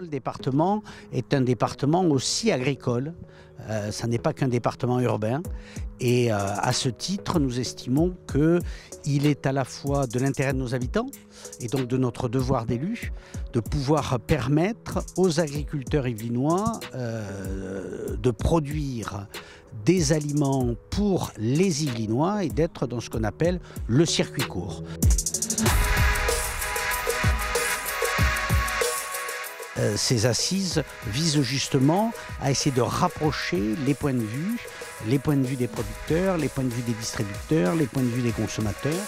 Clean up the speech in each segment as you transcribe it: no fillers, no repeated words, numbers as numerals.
le département est un département aussi agricole. Ça n'est pas qu'un département urbain. Et à ce titre, nous estimons qu'il est à la fois de l'intérêt de nos habitants et donc de notre devoir d'élu de pouvoir permettre aux agriculteurs yvelinois de produire des aliments pour les Yvelinois et d'être dans ce qu'on appelle le circuit court. Ces assises visent justement à essayer de rapprocher les points de vue des producteurs, les points de vue des distributeurs, les points de vue des consommateurs.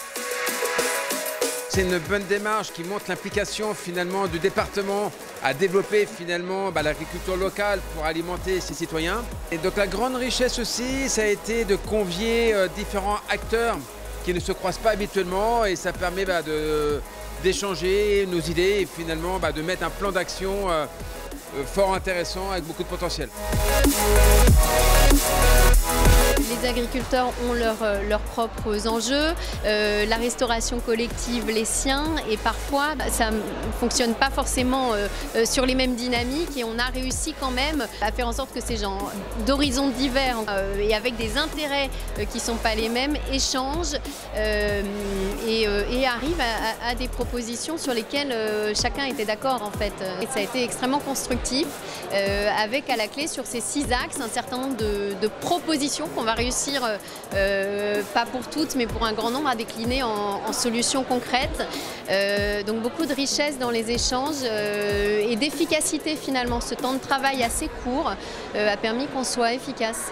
C'est une bonne démarche qui montre l'implication finalement du département à développer finalement l'agriculture locale pour alimenter ses citoyens. Et donc la grande richesse aussi, ça a été de convier différents acteurs qui ne se croisent pas habituellement et ça permet d'échanger nos idées et finalement de mettre un plan d'action fort intéressant avec beaucoup de potentiel. Les agriculteurs ont leurs propres enjeux, la restauration collective les siens et parfois ça ne fonctionne pas forcément sur les mêmes dynamiques et on a réussi quand même à faire en sorte que ces gens d'horizons divers et avec des intérêts qui ne sont pas les mêmes échangent et arrivent à des propositions sur lesquelles chacun était d'accord en fait. Et ça a été extrêmement constructif avec à la clé sur ces 6 axes un certain nombre de propositions qu'on va réussir, pas pour toutes, mais pour un grand nombre, à décliner en solutions concrètes. Donc beaucoup de richesse dans les échanges et d'efficacité finalement. Ce temps de travail assez court a permis qu'on soit efficace.